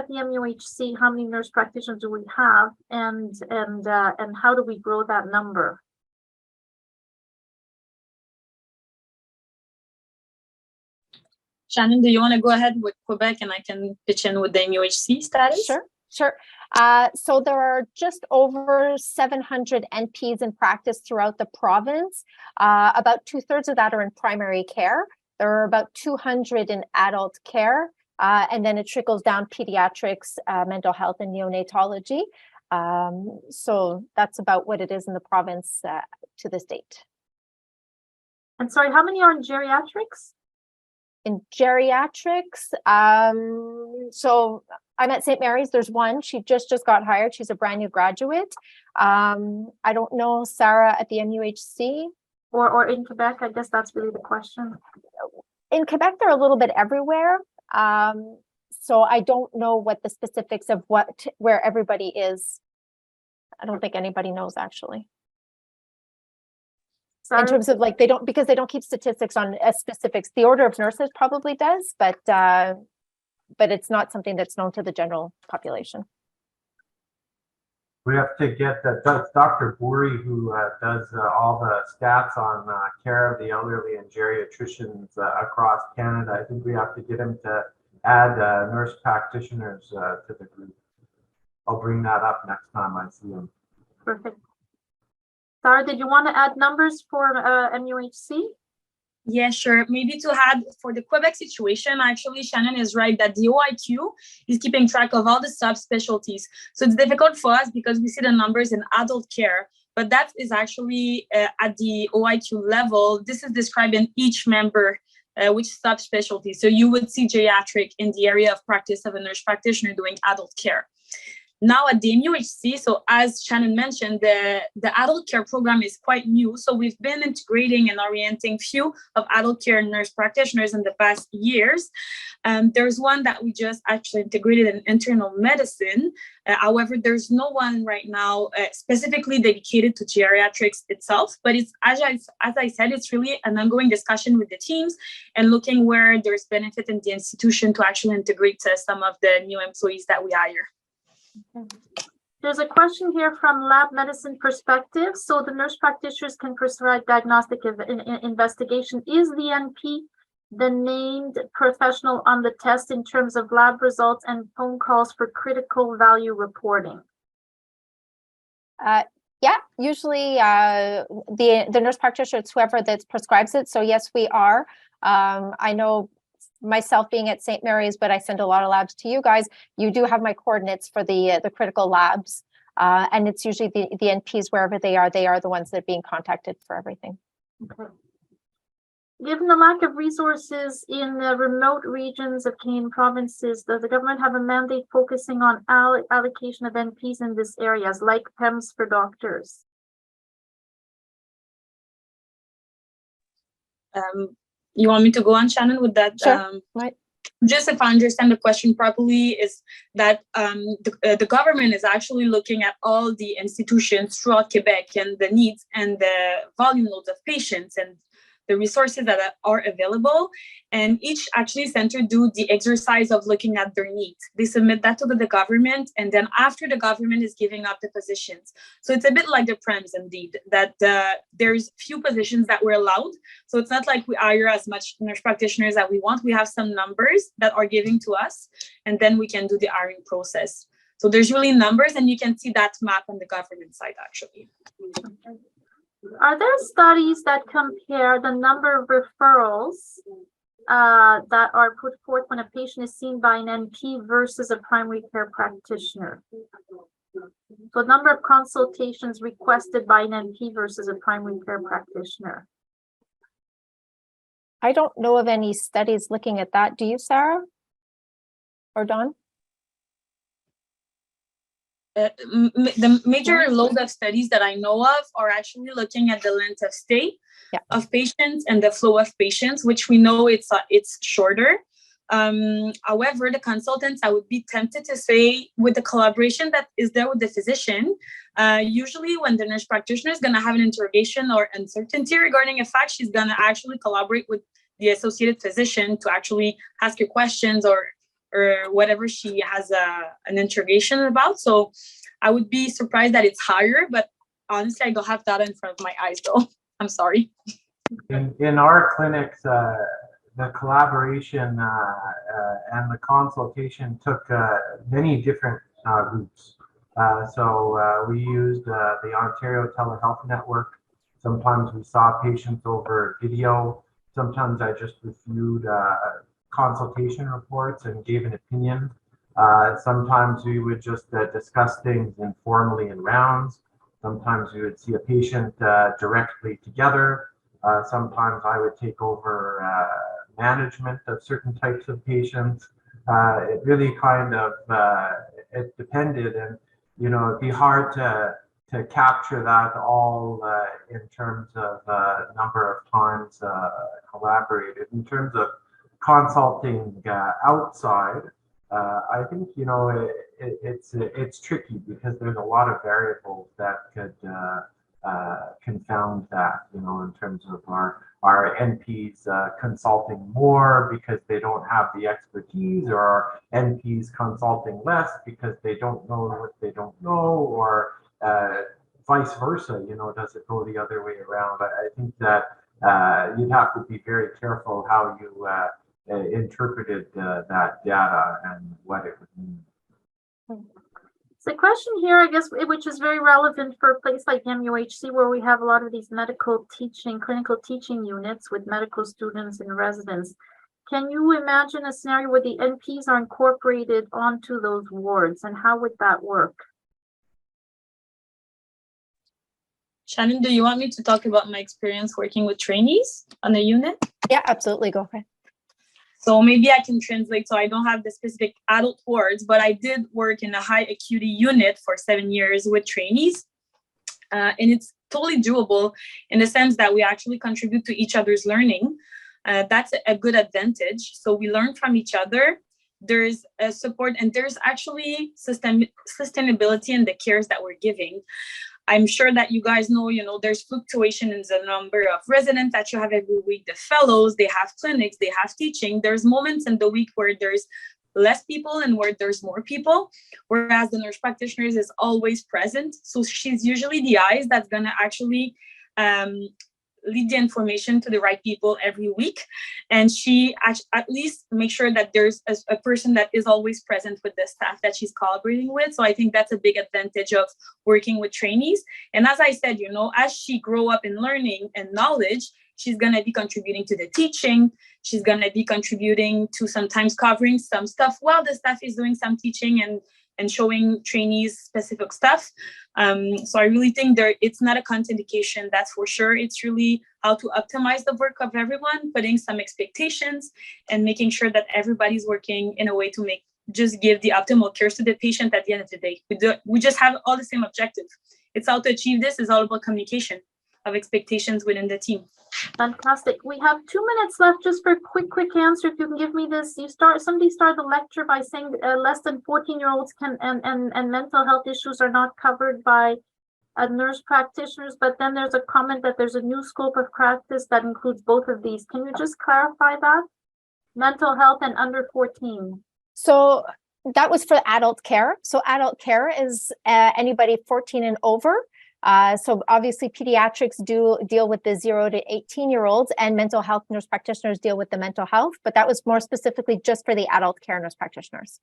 the MUHC, how many nurse practitioners do we have, and how do we grow that number? Shannon, do you want to go ahead with Quebec and I can pitch in with the MUHC status? Sure. Sure. So there are just over 700 NPs in practice throughout the province. About 2/3 of that are in primary care. There are about 200 in adult care, and then it trickles down pediatrics, mental health, and neonatology. So that's about what it is in the province to this date. And sorry, how many are in geriatrics? In geriatrics, so I'm at St. Mary's. There's one. She just got hired. She's a brand new graduate. I don't know Sarah at the MUHC. Or in Quebec, I guess that's really the question. In Quebec, they're a little bit everywhere. So I don't know what the specifics of where everybody is. I don't think anybody knows actually. Sorry? In terms of like, because they don't keep statistics on specifics. The Order of Nurses probably does, but it's not something that's known to the general population. We have to get that's Dr. Bouri who does all the stats on care of the elderly and geriatricians across Canada. I think we have to get him to add nurse practitioners to the group. I'll bring that up next time I see him. Perfect. Sarah, did you want to add numbers for MUHC? Yeah, sure. Maybe to add for the Quebec situation, actually, Shannon is right that the OIQ is keeping track of all the subspecialties. So it's difficult for us because we see the numbers in adult care, but that is actually at the OIQ level. This is described in each member, which subspecialty. So you would see geriatric in the area of practice of a nurse practitioner doing adult care. Now at the MUHC, so as Shannon mentioned, the adult care program is quite new. So we've been integrating and orienting few of adult care nurse practitioners in the past years. There's one that we just actually integrated in internal medicine. However, there's no one right now specifically dedicated to geriatrics itself. But it's as I said, it's really an ongoing discussion with the teams and looking where there's benefit in the institution to actually integrate some of the new employees that we hire. There's a question here from lab medicine perspective. So the nurse practitioners can prescribe diagnostic investigation. Is the NP the named professional on the test in terms of lab results and phone calls for critical value reporting? Yeah, usually the nurse practitioner, it's whoever that prescribes it. So yes, we are. I know myself being at St. Mary's, but I send a lot of labs to you guys. You do have my coordinates for the critical labs, and it's usually the NPs wherever they are the ones that are being contacted for everything. Okay. Given the lack of resources in the remote regions of Canadian provinces, does the government have a mandate focusing on allocation of NPs in these areas, like PEMS for doctors? You want me to go on, Shannon, with that? Sure. Right. Just if I understand the question properly, is that the government is actually looking at all the institutions throughout Quebec and the needs and the volume loads of patients and the resources that are available, and each actually center do the exercise of looking at their needs. They submit that to the government, and then after the government is giving up the positions. So it's a bit like the PREMS indeed, that there's few positions that we're allowed. So it's not like we hire as much nurse practitioners that we want. We have some numbers that are given to us, and then we can do the hiring process. So there's really numbers, and you can see that map on the government side actually. Are there studies that compare the number of referrals that are put forth when a patient is seen by an NP versus a primary care practitioner? So number of consultations requested by an NP versus a primary care practitioner. I don't know of any studies looking at that. Do you, Sarah? Or Dawn? The major load of studies that I know of are actually looking at the length of stay of patients and the flow of patients, which we know it's shorter. However, the consultants, I would be tempted to say, with the collaboration that is there with the physician, usually when the nurse practitioner is going to have an interrogation or uncertainty regarding a fact, she's going to actually collaborate with the associated physician to actually ask her questions or whatever she has an interrogation about. So I would be surprised that it's higher, but honestly, I don't have that in front of my eyes though. I'm sorry. In our clinics, the collaboration and the consultation took many different routes. So we used the Ontario Telehealth Network. Sometimes we saw patients over video. Sometimes I just reviewed consultation reports and gave an opinion. Sometimes we would just discuss things informally in rounds. Sometimes we would see a patient directly together. Sometimes I would take over management of certain types of patients. It really kind of, it depended, and it'd be hard to capture that all in terms of number of times collaborated. In terms of consulting outside, I think it's tricky because there's a lot of variables that could confound that. In terms of our NPs consulting more because they don't have the expertise, or our NPs consulting less because they don't know what they don't know, or vice versa. Does it go the other way around? I think that you'd have to be very careful how you interpreted that data and what it would mean. So the question here, I guess, which is very relevant for a place like MUHC, where we have a lot of these medical teaching, clinical teaching units with medical students and residents. Can you imagine a scenario where the NPs are incorporated onto those wards, and how would that work? Shannon, do you want me to talk about my experience working with trainees on a unit? Yeah, absolutely. Go ahead. So maybe I can translate. So I don't have the specific adult wards, but I did work in a high acuity unit for 7 years with trainees. And it's totally doable in the sense that we actually contribute to each other's learning. That's a good advantage. So we learn from each other. There's a support, and there's actually sustainability in the cares that we're giving. I'm sure that you guys know, there's fluctuation in the number of residents that you have every week. The fellows, they have clinics, they have teaching. There's moments in the week where there's less people and where there's more people, whereas the nurse practitioner is always present. So she's usually the eyes that's going to actually lead the information to the right people every week. And she at least make sure that there's a person that is always present with the staff that she's collaborating with. So I think that's a big advantage of working with trainees. And as I said, as she grow up in learning and knowledge, she's going to be contributing to the teaching. She's going to be contributing to sometimes covering some stuff while the staff is doing some teaching and showing trainees specific stuff. So I really think it's not a contraindication, that's for sure. It's really how to optimize the work of everyone, putting some expectations and making sure that everybody's working in a way to just give the optimal care to the patient at the end of the day. We just have all the same objective. It's how to achieve this is all about communication of expectations within the team. Fantastic. We have 2 minutes left just for a quick answer. If you can give me this, somebody started the lecture by saying less than 14-year-olds can and mental health issues are not covered by nurse practitioners, but then there's a comment that there's a new scope of practice that includes both of these. Can you just clarify that? Mental health and under 14. So that was for adult care. So adult care is anybody 14 and over. So obviously pediatrics deal with the 0 to 18-year-olds, and mental health nurse practitioners deal with the mental health, but that was more specifically just for the adult care nurse practitioners.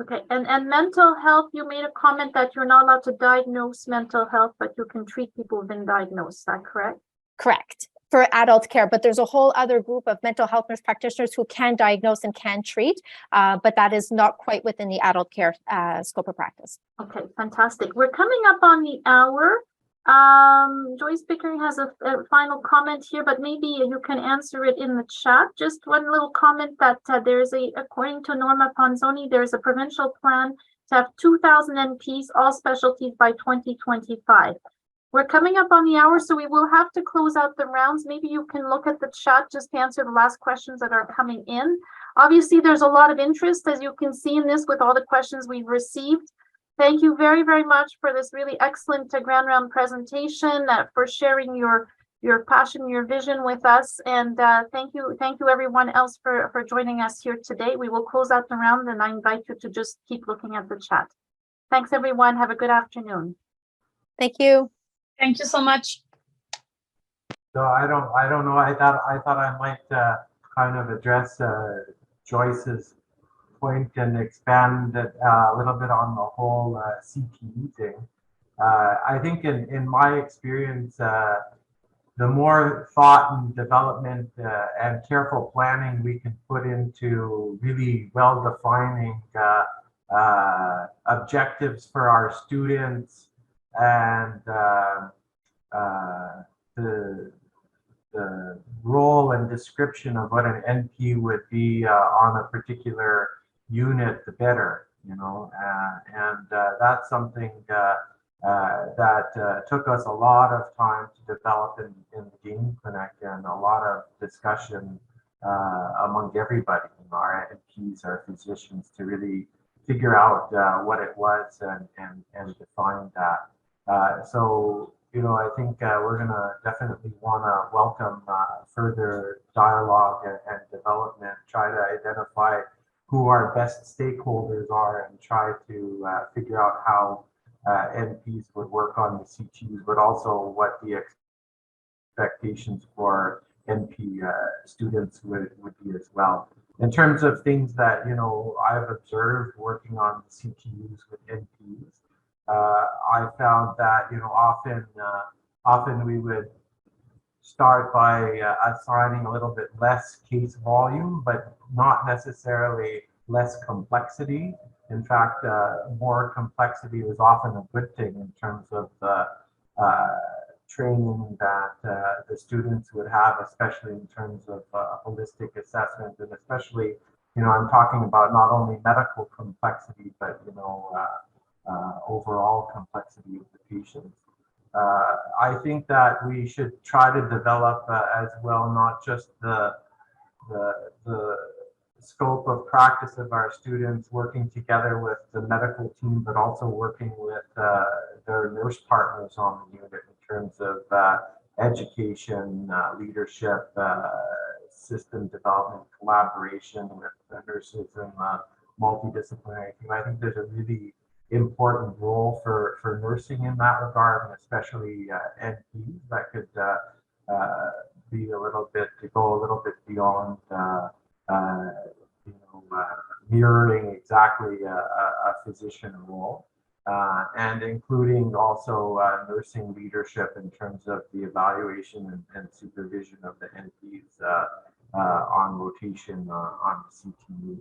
Okay, and mental health, you made a comment that you're not allowed to diagnose mental health, but you can treat people who've been diagnosed. Is that correct? Correct. For adult care, but there's a whole other group of mental health nurse practitioners who can diagnose and can treat, but that is not quite within the adult care scope of practice. Okay, fantastic. We're coming up on the hour. Joyce Pickering has a final comment here, but maybe you can answer it in the chat. Just one little comment that according to Norma Ponzoni, there's a provincial plan to have 2,000 NPs, all specialties by 2025. We're coming up on the hour, so we will have to close out the rounds. Maybe you can look at the chat just to answer the last questions that are coming in. Obviously, there's a lot of interest, as you can see in this, with all the questions we've received. Thank you very, very much for this really excellent Grand Round presentation, for sharing your passion, your vision with us. And thank you everyone else for joining us here today. We will close out the round, and I invite you to just keep looking at the chat. Thanks, everyone. Have a good afternoon. Thank you. Thank you so much. So I don't know. I thought I might kind of address Joyce's point and expand a little bit on the whole CTE thing. I think in my experience, the more thought and development and careful planning we can put into really well-defining objectives for our students and the role and description of what an NP would be on a particular unit, the better, you know, and that's something that took us a lot of time to develop in the game clinic, and a lot of discussion among everybody, our NPs, our physicians, to really figure out what it was and define that. So, you know, I think we're going to definitely want to welcome further dialogue and development, try to identify who our best stakeholders are, and try to figure out how NPs would work on the CTs, but also what the expectations for NP students would be as well. In terms of things that, you know, I've observed working on the CTUs with NPs, I found that, you know, often we would start by assigning a little bit less case volume, but not necessarily less complexity. In fact, more complexity is often a good thing in terms of the training that the students would have, especially in terms of holistic assessment, and especially, you know, I'm talking about not only medical complexity, but, you know, overall complexity of the patients. I think that we should try to develop as well, not just the scope of practice of our students working together with the medical team, but also working with their nurse partners on the unit in terms of education, leadership, system development, collaboration with the nurses, and multidisciplinary team. I think there's a really important role for nursing in that regard, and especially NPs that could be a little bit, to go a little bit beyond you know, mirroring exactly a physician role, and including also nursing leadership in terms of the evaluation and supervision of the NPs on rotation on the CTU.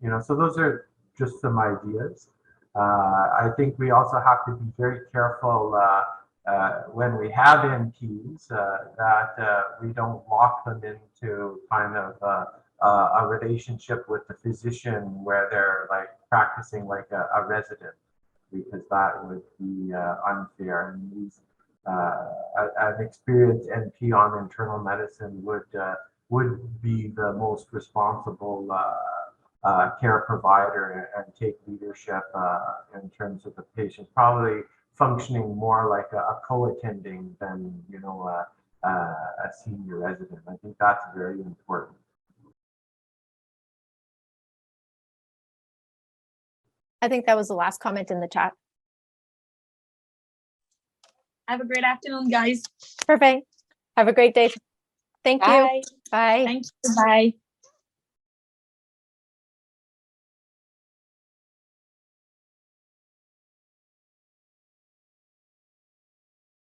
You know, so those are just some ideas. I think we also have to be very careful when we have NPs that we don't lock them into kind of a relationship with the physician where they're like practicing like a resident, because that would be unfair. And these, an experienced NP on internal medicine would be the most responsible care provider and take leadership in terms of the patient, probably functioning more like a co-attending than, you know, a senior resident. I think that's very important. I think that was the last comment in the chat. Have a great afternoon, guys. Perfect. Have a great day. Thank you. Bye. Bye. Thank you. Bye.